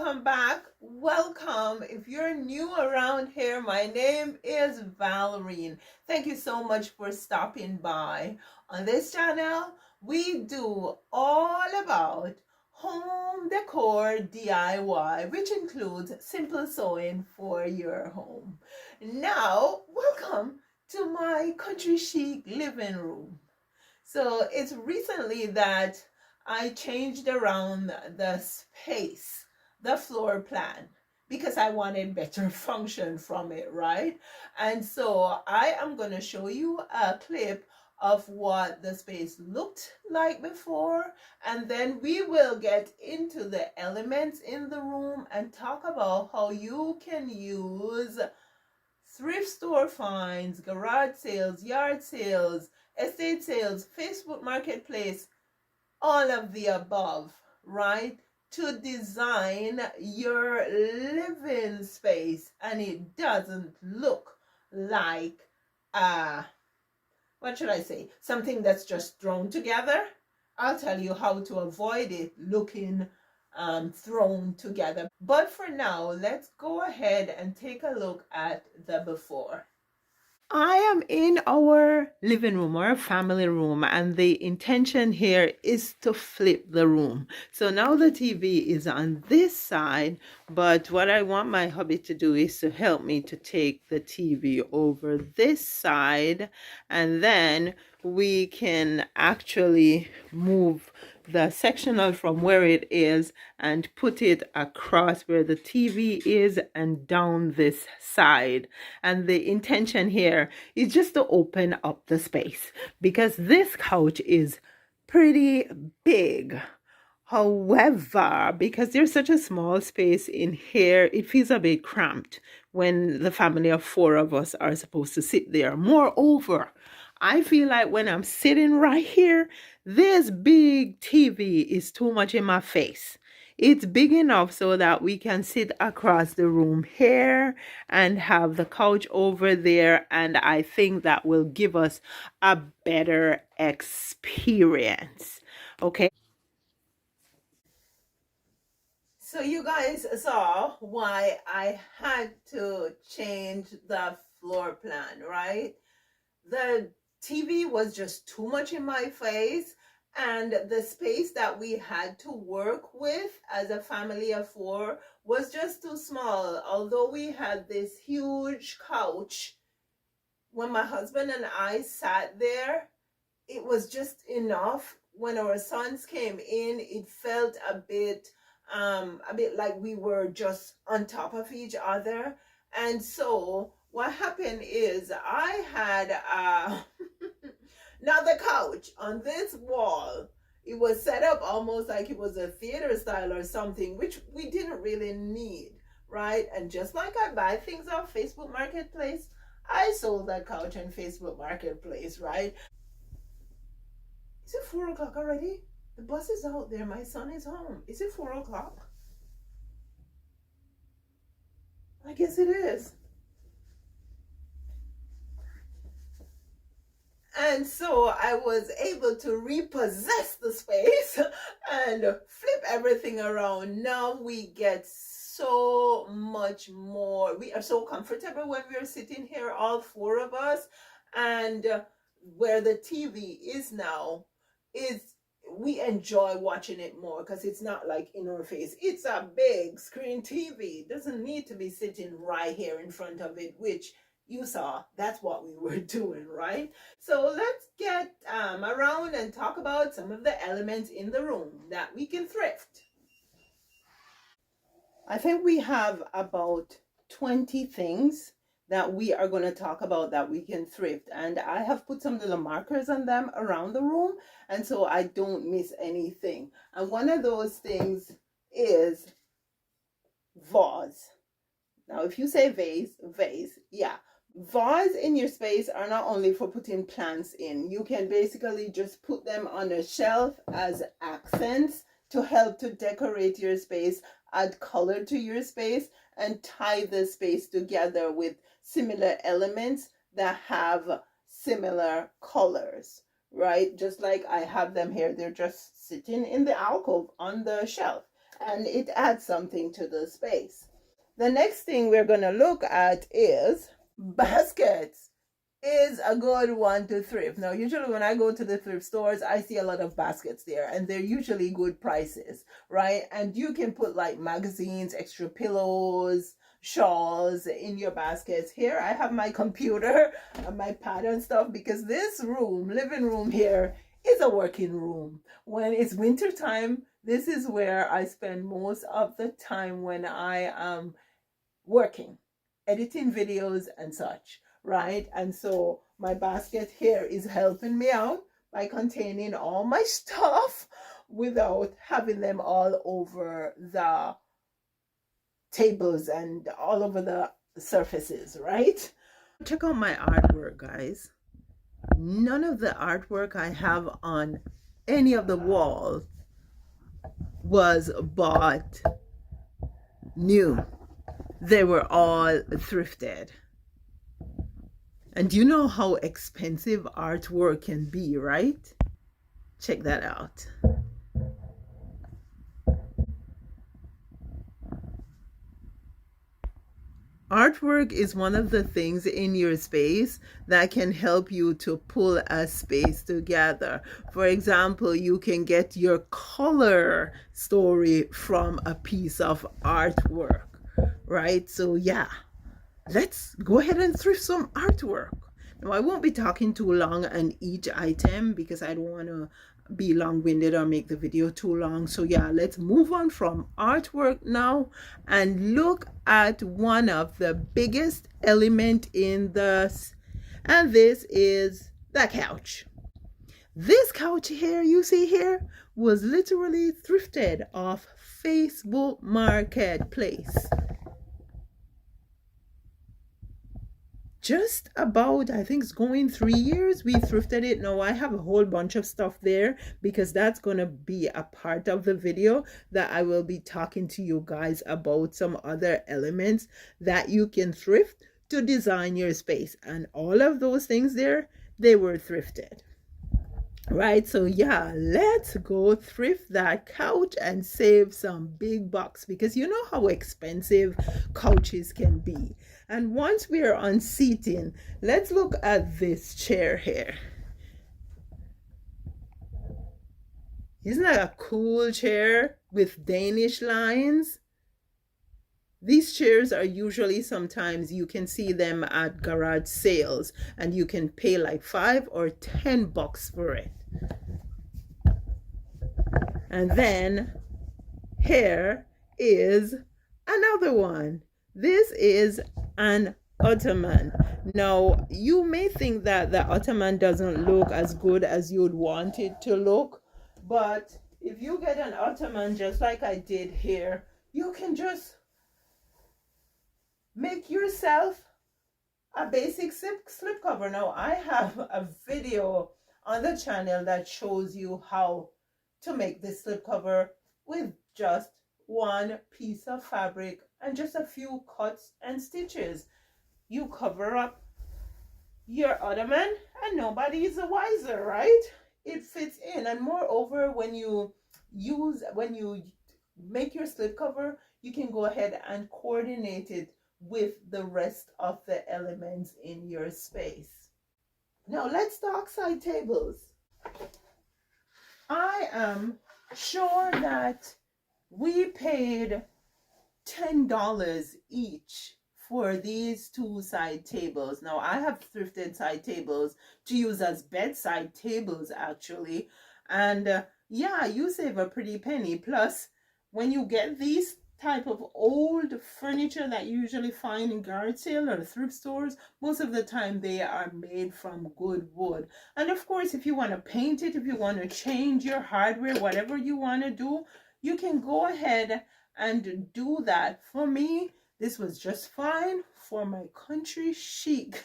welcome back. Welcome. If you're new around here, my name is Valrine. Thank you so much for stopping by. On this channel, we do all about home decor DIY, which includes simple sewing for your home. Now, welcome to my country chic living room. So it's recently that I changed around the space, the floor plan, because I wanted better function from it, right? And so I am going to show you a clip of what the space looked like before, and then we will get into the elements in the room and talk about how you can use thrift store finds, garage sales, yard sales, estate sales, Facebook Marketplace, all of the above, right? To design your living space and it doesn't look like, what should I say? Something that's just thrown together. I'll tell you how to avoid it looking thrown together. But for now, let's go ahead and take a look at the before. I am in our living room or family room, and the intention here is to flip the room. So now the TV is on this side, but what I want my hubby to do is to help me to take the TV over this side, and then we can actually move the sectional from where it is and put it across where the TV is and down this side. And the intention here is just to open up the space because this couch is pretty big. However, because there's such a small space in here, it feels a bit cramped when the family of 4 of us are supposed to sit there. Moreover, I feel like when I'm sitting right here, this big TV is too much in my face. It's big enough so that we can sit across the room here and have the couch over there, and I think that will give us a better experience. Okay. So you guys saw why I had to change the floor plan, right? The TV was just too much in my face, and the space that we had to work with as a family of 4 was just too small. Although we had this huge couch, when my husband and I sat there, it was just enough. When our sons came in, it felt a bit like we were just on top of each other. And so what happened is I had now the couch on this wall. It was set up almost like it was a theater style or something, which we didn't really need, right? And just like I buy things off Facebook Marketplace, I sold that couch on Facebook Marketplace, right? Is it 4 o'clock already? The bus is out there. My son is home. Is it 4 o'clock? I guess it is. And so I was able to repossess the space and flip everything around. Now we get so much more. We are so comfortable when we are sitting here, all 4 of us. And where the TV is now, we enjoy watching it more because it's not like in our face. It's a big screen TV. It doesn't need to be sitting right here in front of it, which you saw. That's what we were doing, right? So let's get around and talk about some of the elements in the room that we can thrift. I think we have about 20 things that we are going to talk about that we can thrift, and I have put some little markers on them around the room, and so I don't miss anything. And one of those things is vase. Now if you say vase, yeah, vase in your space are not only for putting plants in. You can basically just put them on a shelf as accents to help to decorate your space, add color to your space, and tie the space together with similar elements that have similar colors, right? Just like I have them here. They're just sitting in the alcove on the shelf. and it adds something to the space. The next thing we're going to look at is baskets. Is a good one to thrift. Now, usually when I go to the thrift stores, I see a lot of baskets there, and they're usually good prices, right? And you can put like magazines, extra pillows, shawls in your baskets. Here I have my computer and my pad and stuff, because this room, living room here, is a working room. When it's winter time, this is where I spend most of the time when I am working, editing videos and such, right? And so my basket here is helping me out by containing all my stuff without having them all over the tables and all over the surfaces, right? Check out my artwork, guys. None of the artwork I have on any of the walls was bought new. They were all thrifted. And you know how expensive artwork can be, right? Check that out. Artwork is one of the things in your space that can help you to pull a space together. For example, you can get your color story from a piece of artwork, right? So yeah, let's go ahead and thrift some artwork. Now, I won't be talking too long on each item because I don't want to be long-winded or make the video too long. So yeah, let's move on from artwork now and look at one of the biggest element in this, and this is the couch. This couch here you see here was literally thrifted off Facebook Marketplace. Just about, I think it's going 3 years we thrifted it. Now I have a whole bunch of stuff there because that's going to be a part of the video that I will be talking to you guys about some other elements that you can thrift to design your space, and all of those things there, they were thrifted, right? So yeah, let's go thrift that couch and save some big bucks, because you know how expensive couches can be. And once we are on seating, let's look at this chair here. Isn't that a cool chair with Danish lines? These chairs are usually, sometimes you can see them at garage sales and you can pay like $5 or $10 for it. And then here is another one. This is an ottoman. Now you may think that the ottoman doesn't look as good as you'd want it to look, but if you get an ottoman just like I did here, you can just make yourself a basic slip cover. Now I have a video on the channel that shows you how to make this slip cover with just one piece of fabric and just a few cuts and stitches. You cover up your ottoman and nobody is the wiser, right? It fits in. And moreover, when you make your slip cover, you can go ahead and coordinate it with the rest of the elements in your space. Now let's talk side tables. I am sure that we paid $10 each for these two side tables. Now I have thrifted side tables to use as bedside tables actually, and yeah, you save a pretty penny. Plus, when you get these type of old furniture that you usually find in garage sale or thrift stores, most of the time they are made from good wood. And of course, if you want to paint it, if you want to change your hardware, whatever you want to do, you can go ahead and do that. For me, this was just fine for my country chic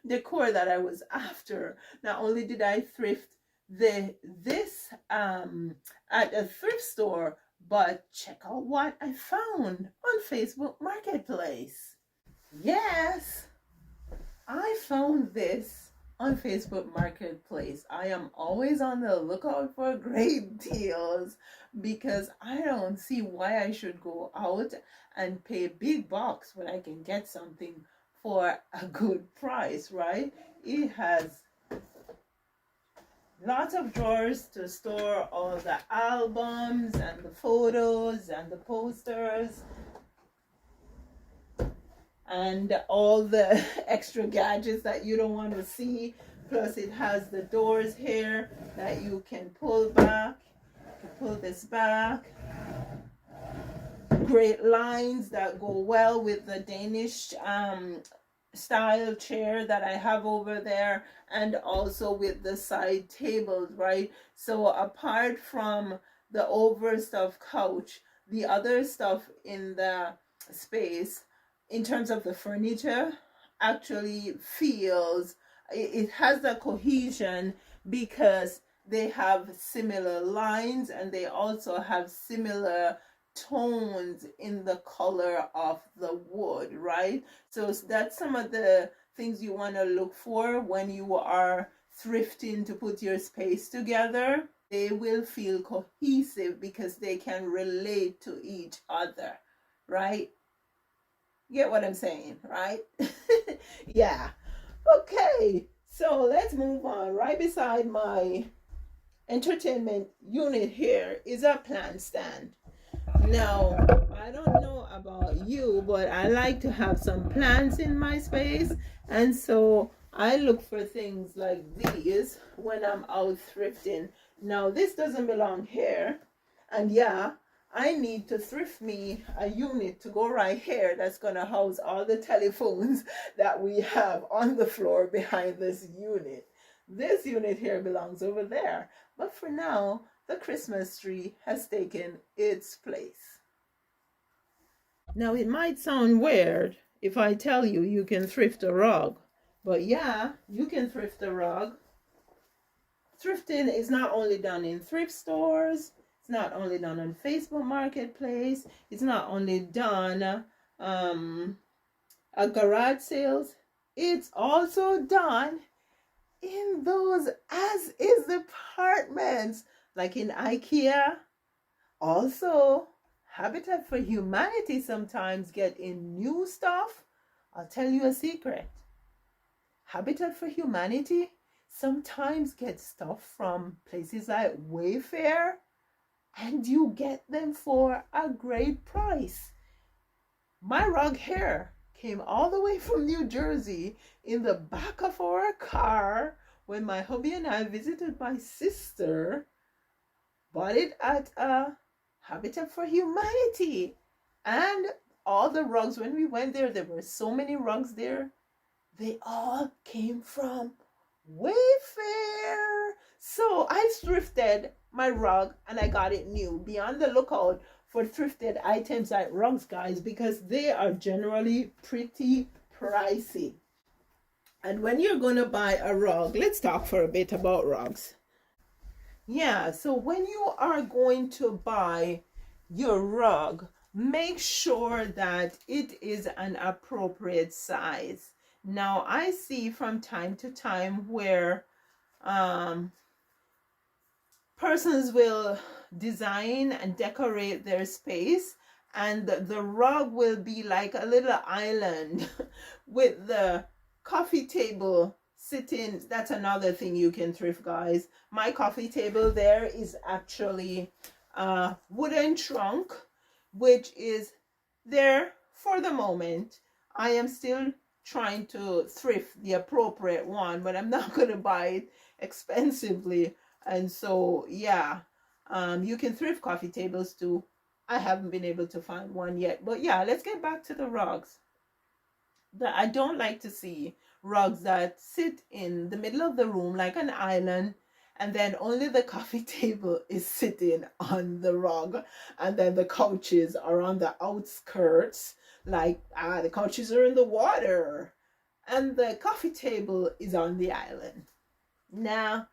decor that I was after. Not only did I thrift this at a thrift store, but check out what I found on Facebook Marketplace. Yes, I found this on Facebook Marketplace. I am always on the lookout for great deals because I don't see why I should go out and pay big bucks when I can get something for a good price, right? It has lots of drawers to store all the albums and the photos and the posters and all the extra gadgets that you don't want to see. Plus it has the doors here that you can pull back. You can pull this back. Great lines that go well with the Danish style chair that I have over there, and also with the side tables, right? So apart from the overstuffed couch, the other stuff in the space in terms of the furniture actually feels, it has the cohesion because they have similar lines and they also have similar tones in the color of the wood, right? So that's some of the things you want to look for when you are thrifting to put your space together. They will feel cohesive because they can relate to each other, right? Get what I'm saying, right? Yeah. Okay, so let's move on. Right beside my entertainment unit here is a plant stand. Now, I don't know about you, but I like to have some plants in my space, and so I look for things like these when I'm out thrifting. Now, this doesn't belong here, and yeah, I need to thrift me a unit to go right here that's going to house all the telephones that we have on the floor behind this unit. This unit here belongs over there, but for now, the Christmas tree has taken its place. Now, it might sound weird if I tell you you can thrift a rug, but yeah, you can thrift a rug. Thrifting is not only done in thrift stores, it's not only done on Facebook Marketplace, it's not only done at garage sales, it's also done in those as-is apartments, like in IKEA. Also, Habitat for Humanity sometimes get in new stuff. I'll tell you a secret. Habitat for Humanity sometimes get stuff from places like Wayfair, and you get them for a great price. My rug here came all the way from New Jersey in the back of our car when my hubby and I visited my sister. Bought it at a Habitat for Humanity. And all the rugs, when we went there were so many rugs there. They all came from Wayfair. So I thrifted my rug and I got it new. Be on the lookout for thrifted items like rugs, guys, because they are generally pretty pricey. And when you're going to buy a rug, let's talk for a bit about rugs. Yeah, so when you are going to buy your rug, make sure that it is an appropriate size. Now, I see from time to time where persons will design and decorate their space, and the rug will be like a little island with the coffee table sitting. That's another thing you can thrift, guys. My coffee table there is actually a wooden trunk, which is there for the moment. I am still trying to thrift the appropriate one, but I'm not going to buy it expensively. And so, yeah, you can thrift coffee tables too. I haven't been able to find one yet. But yeah, let's get back to the rugs. I don't like to see rugs that sit in the middle of the room like an island, and then only the coffee table is sitting on the rug, and then the couches are on the outskirts, like the couches are in the water, and the coffee table is on the island. Now,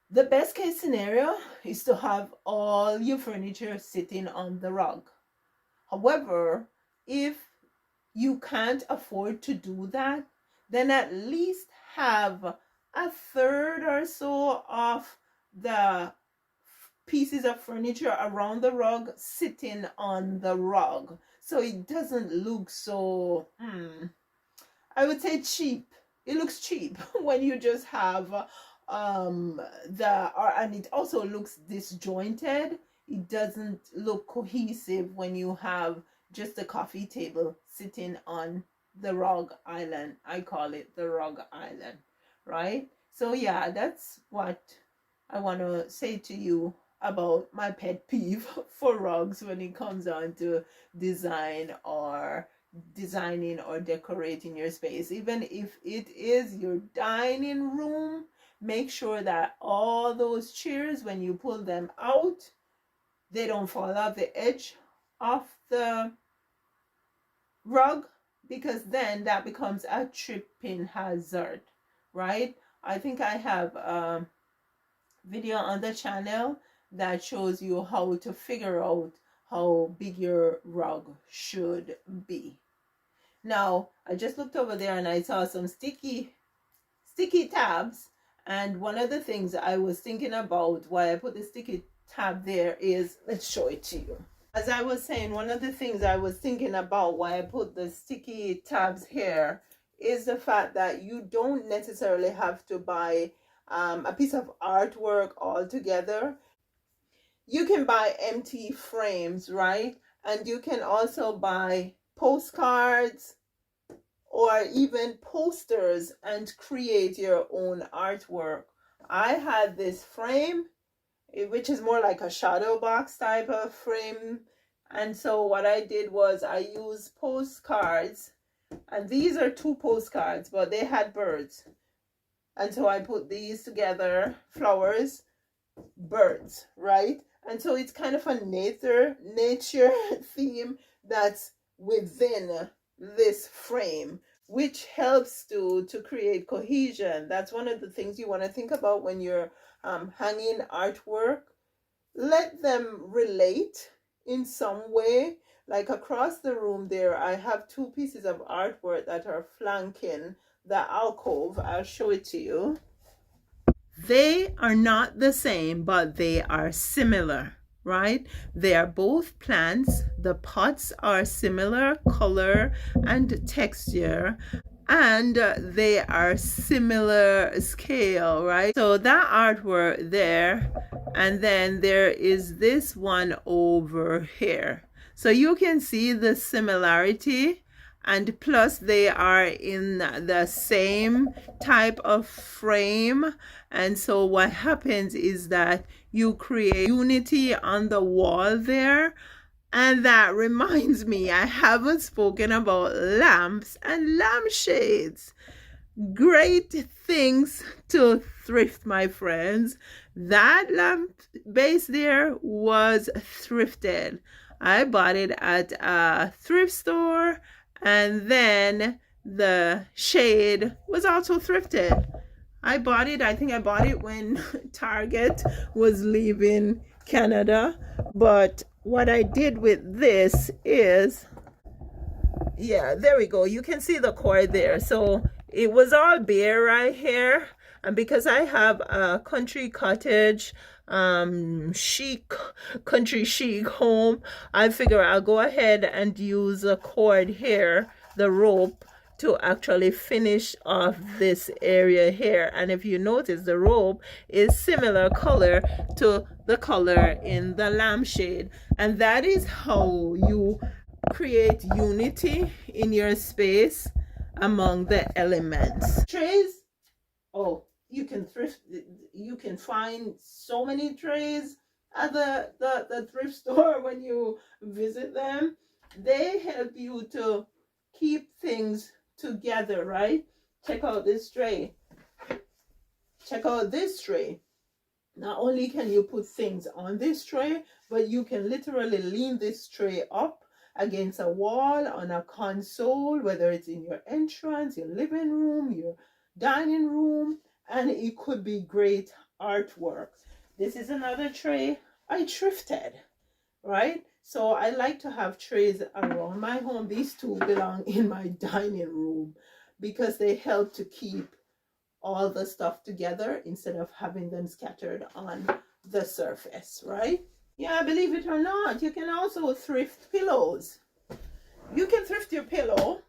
the best case scenario is to have all your furniture sitting on the rug. However, if you can't afford to do that, then at least have a third or so of the pieces of furniture around the rug sitting on the rug, so it doesn't look so I would say cheap. It looks cheap when you just have and it also looks disjointed. It doesn't look cohesive when you have just a coffee table sitting on the rug island. I call it the rug island, right? So yeah, that's what I want to say to you about my pet peeve for rugs when it comes down to designing or decorating your space. Even if it is your dining room, make sure that all those chairs, when you pull them out, they don't fall off the edge of the rug, because then that becomes a tripping hazard, right? I think I have a video on the channel that shows you how to figure out how big your rug should be. Now, I just looked over there and I saw some sticky tabs, and one of the things I was thinking about why I put the sticky tab there is, let's show it to you. As I was saying, one of the things I was thinking about why I put the sticky tabs here is the fact that you don't necessarily have to buy a piece of artwork altogether. You can buy empty frames, right? And you can also buy postcards or even posters and create your own artwork. I had this frame, which is more like a shadow box type of frame. And so what I did was I used postcards, and these are 2 postcards, but they had birds. And so I put these together, flowers, birds, right? And so it's kind of a nature theme that's within this frame, which helps to create cohesion. That's one of the things you want to think about when you're hanging artwork. Let them relate in some way. Like across the room there, I have 2 pieces of artwork that are flanking the alcove. I'll show it to you. They are not the same, but they are similar, right? They are both plants. The pots are similar color and texture, and they are similar scale, right? So that artwork there, and then there is this one over here. So you can see the similarity, and plus they are in the same type of frame. And so what happens is that you create unity on the wall there. And that reminds me, I haven't spoken about lamps and lampshades. Great things to thrift, my friends. That lamp base there was thrifted. I bought it at a thrift store, and then the shade was also thrifted. I bought it, I think I bought it when Target was leaving Canada. But what I did with this is, yeah, there we go. You can see the cord there. So it was all bare right here. And because I have a country cottage, country chic home, I figure I'll go ahead and use a cord here, the rope, to actually finish off this area here. And if you notice, the rope is similar color to the color in the lampshade, and that is how you create unity in your space among the elements. Trays, oh, you can thrift, you can find so many trays at the thrift store when you visit them. They help you to keep things together, right? Check out this tray. Check out this tray. Not only can you put things on this tray, but you can literally lean this tray up against a wall, on a console, whether it's in your entrance, your living room, your dining room, and it could be great artwork. This is another tray I thrifted, right? So I like to have trays around my home. These 2 belong in my dining room because they help to keep all the stuff together instead of having them scattered on the surface, right? Yeah, believe it or not, you can also thrift pillows. You can thrift your pillow.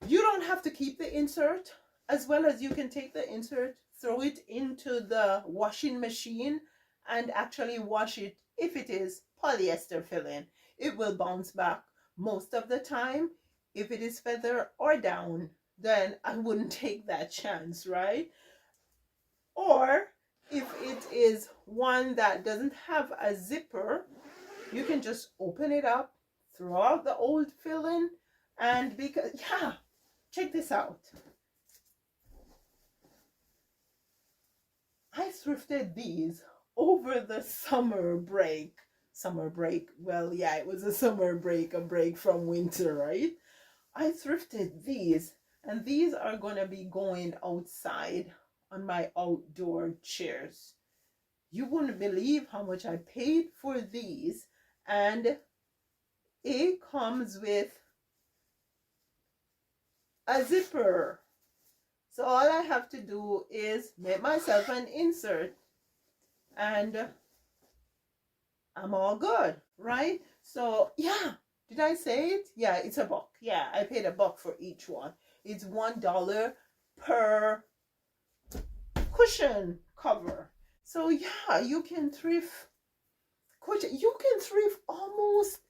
You don't have to keep the insert, as well as you can take the insert, throw it into the washing machine, and actually wash it. If it is polyester filling, it will bounce back most of the time. If it is feather or down, then I wouldn't take that chance, right? Or if it is one that doesn't have a zipper, you can just open it up, throw out the old filling, and because, yeah, check this out. I thrifted these over the summer break. Summer break, well, yeah, it was a summer break, a break from winter, right? I thrifted these, and these are going to be going outside on my outdoor chairs. You wouldn't believe how much I paid for these, and it comes with a zipper. So all I have to do is make myself an insert and I'm all good, right? So yeah, did I say it? Yeah, it's $1. Yeah, I paid $1 for each one. It's $1 per cushion cover. So yeah, you can thrift cushion. You can thrift almost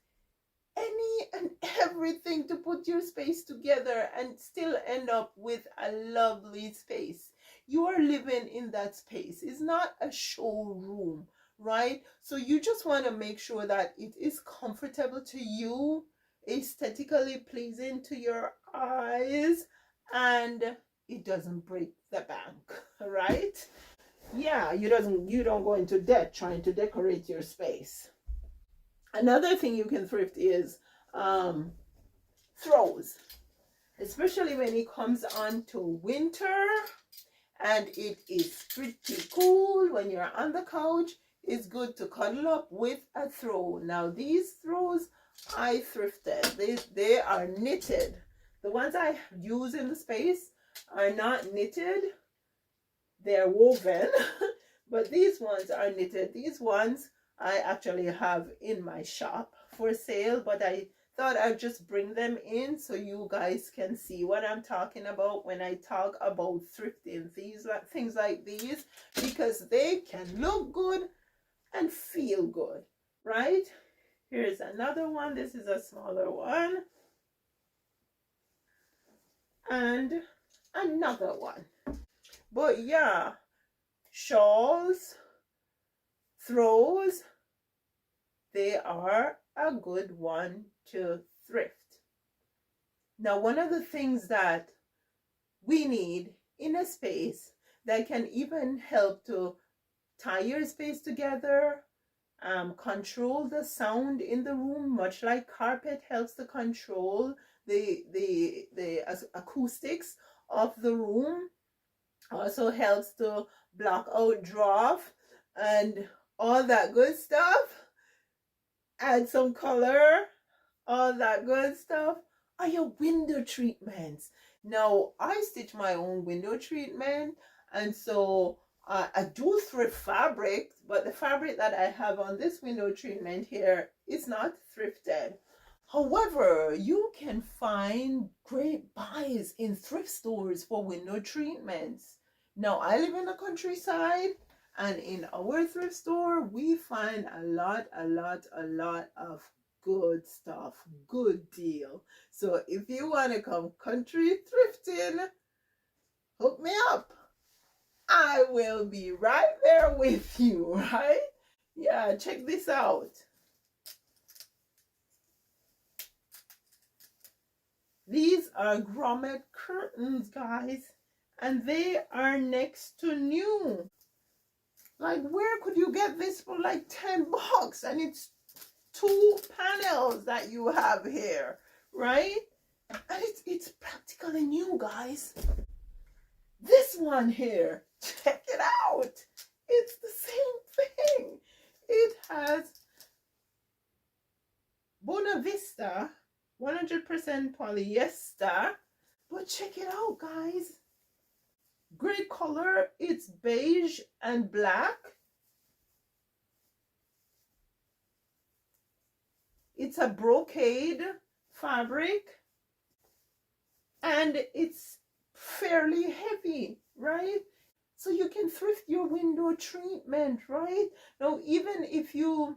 any and everything to put your space together and still end up with a lovely space. You are living in that space. It's not a showroom, right? So you just want to make sure that it is comfortable to you, aesthetically pleasing to your eyes, and it doesn't break the bank, right? Yeah, you don't go into debt trying to decorate your space. Another thing you can thrift is throws, especially when it comes on to winter and it is pretty cool when you're on the couch. It's good to cuddle up with a throw. Now these throws I thrifted. They are knitted. The ones I use in the space are not knitted. They're woven, but these ones are knitted. These ones I actually have in my shop for sale, but I thought I'd just bring them in so you guys can see what I'm talking about when I talk about thrifting things like these, because they can look good and feel good, right? Here's another one. This is a smaller one. And another one. But yeah, shawls, throws, they are a good one to thrift. Now, one of the things that we need in a space that can even help to tie your space together, control the sound in the room, much like carpet helps to control the acoustics of the room, also helps to block out draft and all that good stuff, add some color, all that good stuff, are your window treatments. Now, I stitch my own window treatment, and so I do thrift fabric, but the fabric that I have on this window treatment here is not thrifted. However, you can find great buys in thrift stores for window treatments. Now, I live in the countryside, and in our thrift store, we find a lot of good stuff, good deal. So if you want to come country thrifting, hook me up. I will be right there with you, right? Yeah, check this out. These are grommet curtains, guys, and they are next to new. Like, where could you get this for like $10? And it's 2 panels that you have here, right? And it's practically new, guys. This one here, check it out. It's the same thing. It has Buena Vista, 100% polyester. But check it out, guys. color. It's beige and black. It's a brocade fabric, and it's fairly heavy, right? So you can thrift your window treatment, right? Now, even if you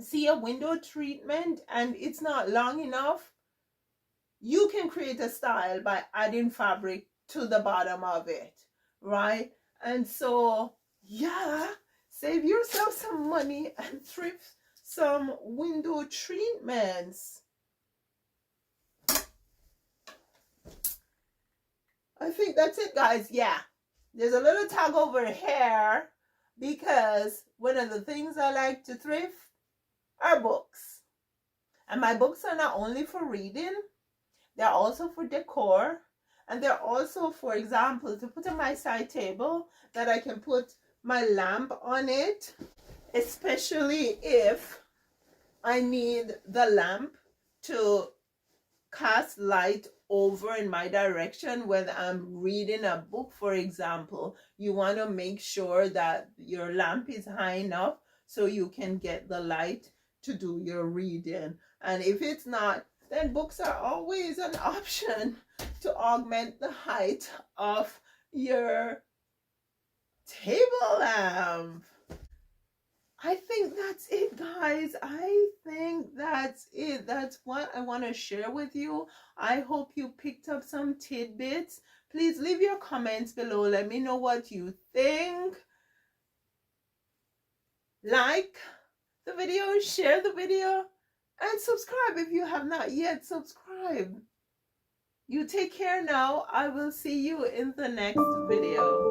see a window treatment and it's not long enough, you can create a style by adding fabric to the bottom of it, right? And so, yeah, save yourself some money and thrift some window treatments. I think that's it, guys. Yeah, there's a little tag over here because one of the things I like to thrift are books. And my books are not only for reading, they're also for decor. And they're also, for example, to put on my side table that I can put my lamp on it, especially if I need the lamp to cast light over in my direction when I'm reading a book, for example. You want to make sure that your lamp is high enough so you can get the light to do your reading. And if it's not, then books are always an option to augment the height of your table lamp. I think that's it, guys. I think that's it. That's what I want to share with you. I hope you picked up some tidbits. Please leave your comments below. Let me know what you think. Like the video, share the video, and subscribe if you have not yet subscribed. You take care now. I will see you in the next video.